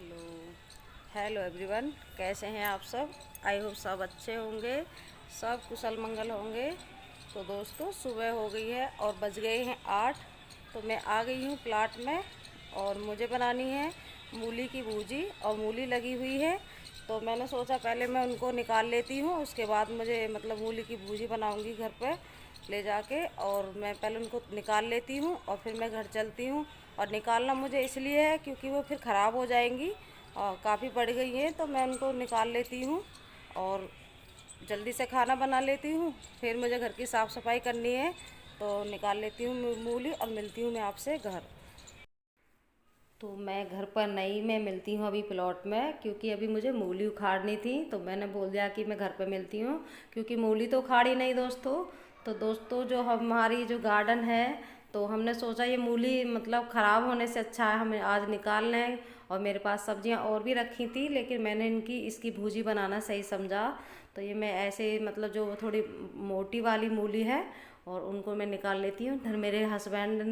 Hello hello everyone, कैसे हैं आप सब। आई होप सब अच्छे होंगे, सब कुशल मंगल होंगे। तो दोस्तों, सुबह हो गई है और बज गए हैं 8। तो मैं आ गई हूँ प्लाट में और मुझे बनानी है मूली की भूजी और मूली लगी हुई है। तो मैंने सोचा पहले मैं उनको निकाल लेती हूँ, उसके बाद मुझे मूली की भूजी बनाऊँगी घर पर ले जाके। और मैं पहले उनको निकाल लेती हूँ और फिर मैं घर चलती हूँ। और निकालना मुझे इसलिए है क्योंकि वो फिर ख़राब हो जाएंगी और काफ़ी बढ़ गई हैं, तो मैं उनको निकाल लेती हूँ और जल्दी से खाना बना लेती हूँ। फिर मुझे घर की साफ़ सफाई करनी है, तो निकाल लेती हूँ मूली और मिलती हूँ मैं आपसे घर। तो मैं घर पर नहीं, मैं मिलती हूँ अभी प्लॉट में, क्योंकि अभी मुझे मूली उखाड़नी थी। तो मैंने बोल दिया कि मैं घर पर मिलती हूँ, क्योंकि मूली तो उखाड़ी नहीं दोस्तों। तो दोस्तों, जो हमारी जो गार्डन है, तो हमने सोचा ये मूली ख़राब होने से अच्छा है हमें आज निकाल लें। और मेरे पास सब्जियां और भी रखी थी, लेकिन मैंने इसकी भूजी बनाना सही समझा। तो ये मैं ऐसे जो थोड़ी मोटी वाली मूली है और उनको मैं निकाल लेती हूँ। फिर मेरे हस्बैंड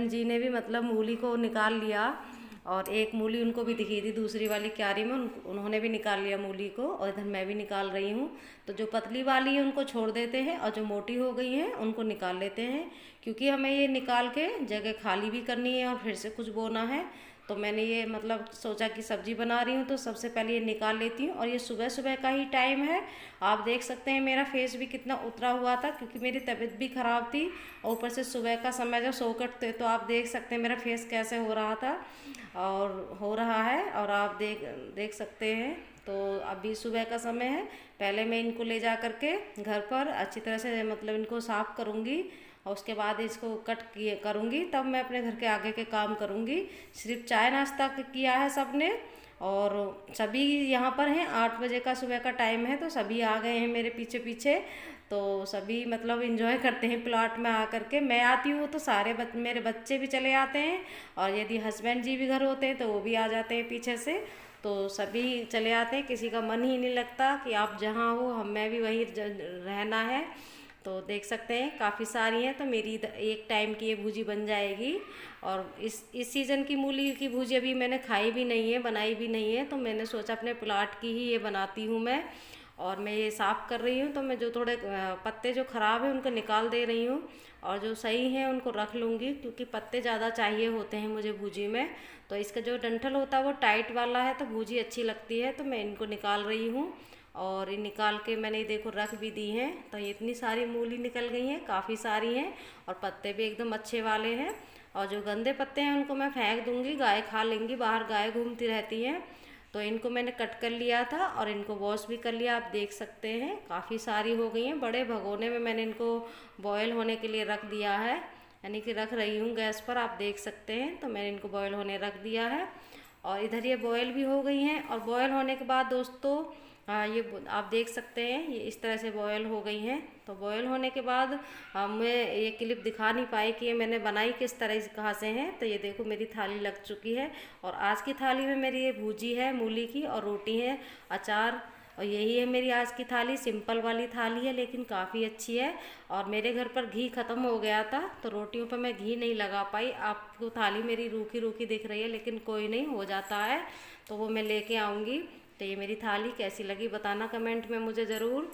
जी ने भी मूली को निकाल लिया। और एक मूली उनको भी दिखी थी दूसरी वाली क्यारी में, उन्होंने भी निकाल लिया मूली को। और इधर मैं भी निकाल रही हूँ। तो जो पतली वाली है उनको छोड़ देते हैं और जो मोटी हो गई हैं उनको निकाल लेते हैं, क्योंकि हमें ये निकाल के जगह खाली भी करनी है और फिर से कुछ बोना है। तो मैंने ये सोचा कि सब्जी बना रही हूँ तो सबसे पहले ये निकाल लेती हूँ। और ये सुबह सुबह का ही टाइम है, आप देख सकते हैं मेरा फेस भी कितना उतरा हुआ था, क्योंकि मेरी तबीयत भी ख़राब थी। और ऊपर से सुबह का समय जब सो करते, तो आप देख सकते हैं मेरा फेस कैसे हो रहा था और हो रहा है। और आप देख सकते हैं। तो अभी सुबह का समय है, पहले मैं इनको ले जा करके घर पर अच्छी तरह से इनको साफ़ करूँगी और उसके बाद इसको कट किए करूँगी, तब मैं अपने घर के आगे के काम करूँगी। सिर्फ चाय नाश्ता किया है सबने और सभी यहाँ पर हैं। 8 बजे का सुबह का टाइम है, तो सभी आ गए हैं मेरे पीछे पीछे। तो सभी इंजॉय करते हैं प्लॉट में आकर के। मैं आती हूँ तो सारे मेरे बच्चे भी चले आते हैं, और यदि हस्बैंड जी भी घर होते हैं तो वो भी आ जाते हैं पीछे से। तो सभी चले आते हैं, किसी का मन ही नहीं लगता कि आप जहाँ हो मैं भी वहीं रहना है। तो देख सकते हैं काफ़ी सारी हैं, तो मेरी एक टाइम की ये भूजी बन जाएगी। और इस सीज़न की मूली की भूजी अभी मैंने खाई भी नहीं है, बनाई भी नहीं है, तो मैंने सोचा अपने प्लाट की ही ये बनाती हूँ मैं। और मैं ये साफ़ कर रही हूँ, तो मैं जो थोड़े पत्ते जो ख़राब हैं उनको निकाल दे रही हूँ, और जो सही हैं उनको रख लूँगी, क्योंकि पत्ते ज़्यादा चाहिए होते हैं मुझे भूजी में। तो इसका जो डंठल होता है वो टाइट वाला है, तो भूजी अच्छी लगती है। तो मैं इनको निकाल रही हूँ और ये निकाल के मैंने देखो रख भी दी हैं। तो ये इतनी सारी मूली निकल गई हैं, काफ़ी सारी हैं, और पत्ते भी एकदम अच्छे वाले हैं। और जो गंदे पत्ते हैं उनको मैं फेंक दूँगी, गाय खा लेंगी, बाहर गाय घूमती रहती हैं। तो इनको मैंने कट कर लिया था और इनको वॉश भी कर लिया, आप देख सकते हैं काफ़ी सारी हो गई हैं। बड़े भगोने में मैंने इनको बॉयल होने के लिए रख दिया है, यानी कि रख रही हूँ गैस पर, आप देख सकते हैं। तो मैंने इनको बॉयल होने रख दिया है और इधर ये बॉयल भी हो गई हैं। और बॉयल होने के बाद दोस्तों, ये आप देख सकते हैं ये इस तरह से बॉयल हो गई हैं। तो बॉयल होने के बाद मैं ये क्लिप दिखा नहीं पाई कि ये मैंने बनाई किस तरह से, कहाँ से हैं। तो ये देखो मेरी थाली लग चुकी है, और आज की थाली में मेरी ये भूजी है मूली की, और रोटी है, अचार, और यही है मेरी आज की थाली। सिंपल वाली थाली है लेकिन काफ़ी अच्छी है। और मेरे घर पर घी ख़त्म हो गया था, तो रोटियों पर मैं घी नहीं लगा पाई। आपको थाली मेरी रूखी रूखी दिख रही है, लेकिन कोई नहीं, हो जाता है, तो वो मैं लेके आऊँगी। तो ये मेरी थाली कैसी लगी बताना कमेंट में मुझे ज़रूर।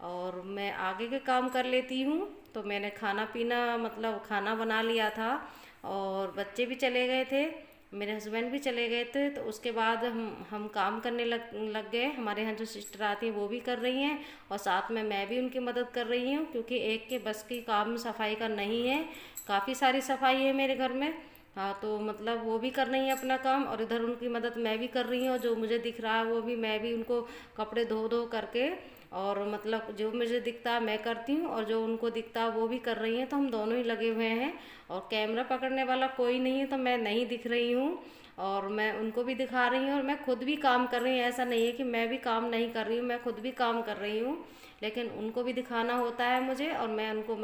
और मैं आगे के काम कर लेती हूँ। तो मैंने खाना पीना खाना बना लिया था, और बच्चे भी चले गए थे, मेरे हस्बैंड भी चले गए थे। तो उसके बाद हम काम करने लग गए। हमारे यहाँ जो सिस्टर आती हैं वो भी कर रही हैं, और साथ में मैं भी उनकी मदद कर रही हूँ, क्योंकि एक के बस की काम सफाई का नहीं है, काफ़ी सारी सफाई है मेरे घर में। हाँ, तो वो भी कर रही हैं अपना काम, और इधर उनकी मदद मैं भी कर रही हूँ। जो मुझे दिख रहा है वो भी मैं भी उनको कपड़े धो धो करके, और जो मुझे दिखता है मैं करती हूँ, और जो उनको दिखता है वो भी कर रही हैं। तो हम दोनों ही लगे हुए हैं, और कैमरा पकड़ने वाला कोई नहीं है, तो मैं नहीं दिख रही हूँ, और मैं उनको भी दिखा रही हूँ, और मैं खुद भी काम कर रही हूँ। ऐसा नहीं है कि मैं भी काम नहीं कर रही हूँ, मैं खुद भी काम कर रही हूँ, लेकिन उनको भी दिखाना होता है मुझे। और मैं उनको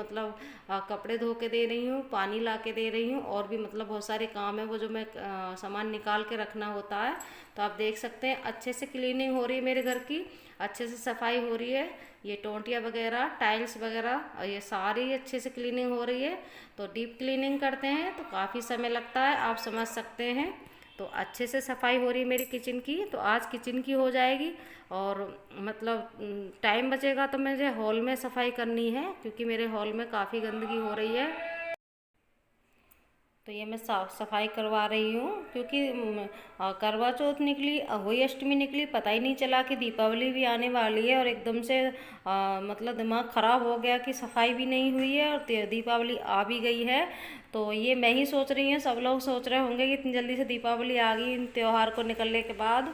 कपड़े धो के दे रही हूँ, पानी ला के दे रही हूँ, और भी बहुत सारे काम है वो जो मैं सामान निकाल के रखना होता है। तो आप देख सकते हैं अच्छे से क्लीनिंग हो रही है मेरे घर की, अच्छे से सफाई हो रही है। ये टोंटियाँ वगैरह, टाइल्स वगैरह, और ये सारी अच्छे से क्लीनिंग हो रही है। तो डीप क्लीनिंग करते हैं तो काफ़ी समय लगता है, आप समझ सकते हैं। तो अच्छे से सफाई हो रही है मेरी किचन की। तो आज किचन की हो जाएगी और मतलब टाइम बचेगा तो मुझे हॉल में सफाई करनी है, क्योंकि मेरे हॉल में काफ़ी गंदगी हो रही है। तो ये मैं साफ सफाई करवा रही हूँ, क्योंकि करवा चौथ निकली, अहोई अष्टमी निकली, पता ही नहीं चला कि दीपावली भी आने वाली है। और एकदम से मतलब दिमाग ख़राब हो गया कि सफाई भी नहीं हुई है और दीपावली आ भी गई है। तो ये मैं ही सोच रही हूँ, सब लोग सोच रहे होंगे कि इतनी जल्दी से दीपावली आ गई इन त्यौहार को निकलने के बाद।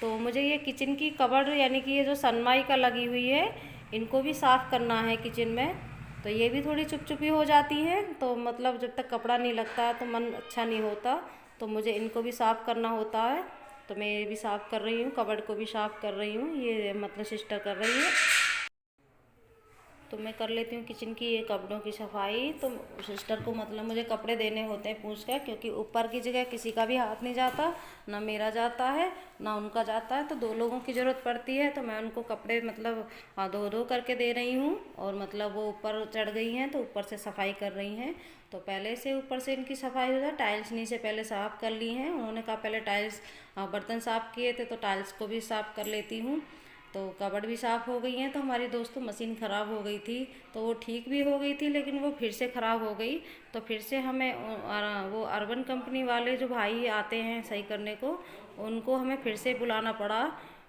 तो मुझे ये किचन की कबर्ड यानी कि ये जो सनमाइका लगी हुई है, इनको भी साफ़ करना है किचन में। तो ये भी थोड़ी चुपचुपी हो जाती है, तो मतलब जब तक कपड़ा नहीं लगता है तो मन अच्छा नहीं होता। तो मुझे इनको भी साफ़ करना होता है। तो मैं ये भी साफ़ कर रही हूँ, कबर्ड को भी साफ़ कर रही हूँ, ये मतलब सिस्टर कर रही है। तो मैं कर लेती हूँ किचन की ये कपड़ों की सफाई। तो सिस्टर को मतलब मुझे कपड़े देने होते हैं पूछ कर, क्योंकि ऊपर की जगह किसी का भी हाथ नहीं जाता, ना मेरा जाता है ना उनका जाता है। तो दो लोगों की ज़रूरत पड़ती है, तो मैं उनको कपड़े मतलब दो दो करके दे रही हूँ। और मतलब वो ऊपर चढ़ गई हैं तो ऊपर से सफाई कर रही हैं। तो पहले से ऊपर से इनकी सफाई हो जाए, टाइल्स नीचे पहले साफ़ कर ली हैं। उन्होंने कहा पहले टाइल्स बर्तन साफ़ किए थे तो टाइल्स को भी साफ़ कर लेती हूँ। तो कबर्ड भी साफ़ हो गई हैं। तो हमारी दोस्तों मशीन ख़राब हो गई थी, तो वो ठीक भी हो गई थी, लेकिन वो फिर से ख़राब हो गई। तो फिर से हमें वो अर्बन कंपनी वाले जो भाई आते हैं सही करने को, उनको हमें फिर से बुलाना पड़ा,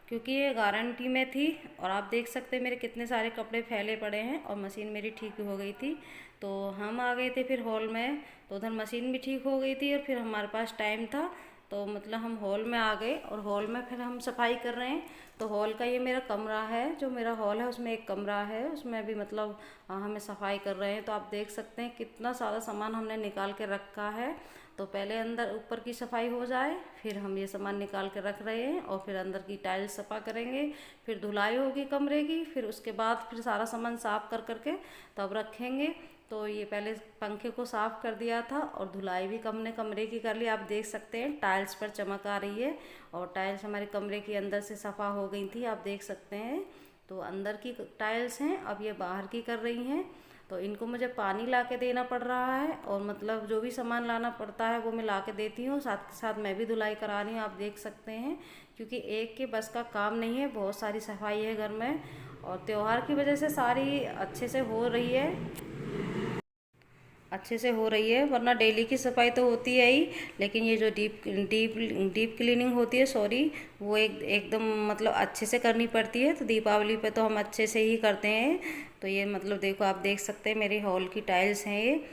क्योंकि ये गारंटी में थी। और आप देख सकते हैं मेरे कितने सारे कपड़े फैले पड़े हैं और मशीन मेरी ठीक हो गई थी। तो हम आ गए थे फिर हॉल में, तो उधर मशीन भी ठीक हो गई थी और फिर हमारे पास टाइम था, तो मतलब हम हॉल में आ गए और हॉल में फिर हम सफाई कर रहे हैं। तो हॉल का ये मेरा कमरा है, जो मेरा हॉल है उसमें एक कमरा है, उसमें भी मतलब हमें सफाई कर रहे हैं। तो आप देख सकते हैं कितना सारा सामान हमने निकाल के रखा है। तो पहले अंदर ऊपर की सफाई हो जाए, फिर हम ये सामान निकाल के रख रहे हैं और फिर अंदर की टाइल्स सफा करेंगे, फिर धुलाई होगी कमरे की, फिर उसके बाद फिर सारा सामान साफ कर करके तब रखेंगे। तो ये पहले पंखे को साफ़ कर दिया था और धुलाई भी हमने कमरे की कर ली। आप देख सकते हैं टाइल्स पर चमक आ रही है और टाइल्स हमारे कमरे के अंदर से सफ़ा हो गई थी, आप देख सकते हैं। तो अंदर की टाइल्स हैं, अब ये बाहर की कर रही हैं। तो इनको मुझे पानी ला के देना पड़ रहा है और मतलब जो भी सामान लाना पड़ता है वो मैं ला के देती हूँ, साथ के साथ मैं भी धुलाई करा रही हूँ, आप देख सकते हैं। क्योंकि एक के बस का काम नहीं है, बहुत सारी सफाई है घर में और त्यौहार की वजह से सारी अच्छे से हो रही है, अच्छे से हो रही है। वरना डेली की सफाई तो होती है ही, लेकिन ये जो डीप डीप डीप क्लीनिंग होती है, सॉरी, वो एकदम मतलब अच्छे से करनी पड़ती है। तो दीपावली पे तो हम अच्छे से ही करते हैं। तो ये मतलब देखो, आप देख सकते हैं मेरे हॉल की टाइल्स हैं, ये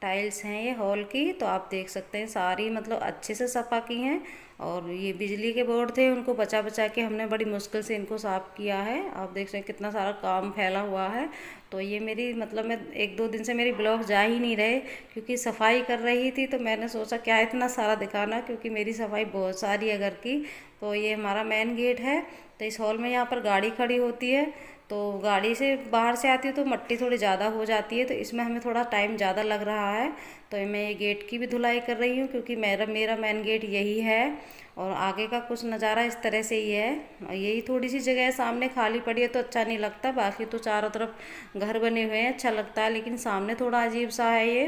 टाइल्स हैं ये हॉल की। तो आप देख सकते हैं सारी मतलब अच्छे से सफ़ा की हैं। और ये बिजली के बोर्ड थे, उनको बचा बचा के हमने बड़ी मुश्किल से इनको साफ़ किया है। आप देख सकते हैं कितना सारा काम फैला हुआ है। तो ये मेरी मतलब मैं एक दो दिन से मेरी ब्लॉग जा ही नहीं रहे, क्योंकि सफाई कर रही थी। तो मैंने सोचा क्या इतना सारा दिखाना, क्योंकि मेरी सफाई बहुत सारी है घर की। तो ये हमारा मेन गेट है। तो इस हॉल में यहाँ पर गाड़ी खड़ी होती है, तो गाड़ी से बाहर से आती है तो मिट्टी थोड़ी ज़्यादा हो जाती है, तो इसमें हमें थोड़ा टाइम ज़्यादा लग रहा है। तो मैं ये गेट की भी धुलाई कर रही हूँ, क्योंकि मेरा मेन गेट यही है और आगे का कुछ नज़ारा इस तरह से ही है। और यही थोड़ी सी जगह है सामने खाली पड़ी है तो अच्छा नहीं लगता, बाकी तो चारों तरफ घर बने हुए हैं, अच्छा लगता है। लेकिन सामने थोड़ा अजीब सा है ये,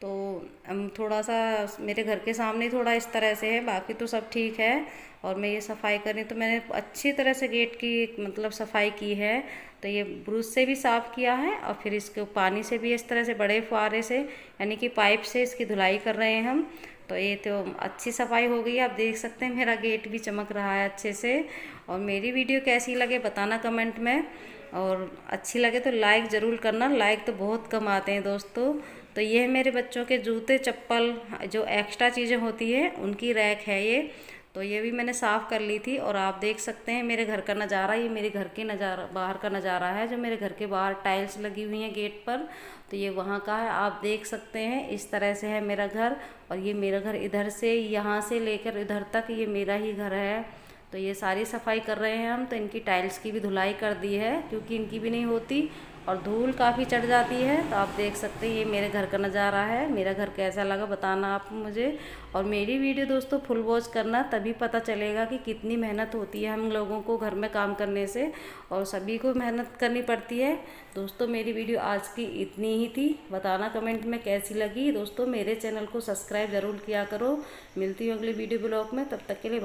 तो थोड़ा सा मेरे घर के सामने थोड़ा इस तरह से है, बाकी तो सब ठीक है। और मैं ये सफाई कर रही हूँ, तो मैंने अच्छी तरह से गेट की मतलब सफाई की है। तो ये ब्रश से भी साफ़ किया है और फिर इसके पानी से भी इस तरह से बड़े फुहारे से यानी कि पाइप से इसकी धुलाई कर रहे हैं हम। तो ये तो अच्छी सफाई हो गई, आप देख सकते हैं मेरा गेट भी चमक रहा है अच्छे से। और मेरी वीडियो कैसी लगे बताना कमेंट में, और अच्छी लगे तो लाइक ज़रूर करना, लाइक तो बहुत कम आते हैं दोस्तों। तो ये है मेरे बच्चों के जूते चप्पल, जो एक्स्ट्रा चीज़ें होती है उनकी रैक है ये। तो ये भी मैंने साफ़ कर ली थी। और आप देख सकते हैं मेरे घर का नज़ारा, ये मेरे घर के नज़ारा बाहर का नज़ारा है, जो मेरे घर के बाहर टाइल्स लगी हुई हैं गेट पर, तो ये वहाँ का है, आप देख सकते हैं। इस तरह से है मेरा घर, और ये मेरा घर इधर से यहाँ से लेकर इधर तक ये मेरा ही घर है। तो ये सारी सफाई कर रहे हैं हम। तो इनकी टाइल्स की भी धुलाई कर दी है, क्योंकि इनकी भी नहीं होती और धूल काफ़ी चढ़ जाती है। तो आप देख सकते हैं ये मेरे घर का नज़ारा है। मेरा घर कैसा लगा बताना आप मुझे, और मेरी वीडियो दोस्तों फुल वॉच करना, तभी पता चलेगा कि कितनी मेहनत होती है हम लोगों को घर में काम करने से, और सभी को मेहनत करनी पड़ती है। दोस्तों मेरी वीडियो आज की इतनी ही थी। बताना कमेंट में कैसी लगी। दोस्तों मेरे चैनल को सब्सक्राइब ज़रूर किया करो। मिलती हूँ अगले वीडियो ब्लॉग में, तब तक के लिए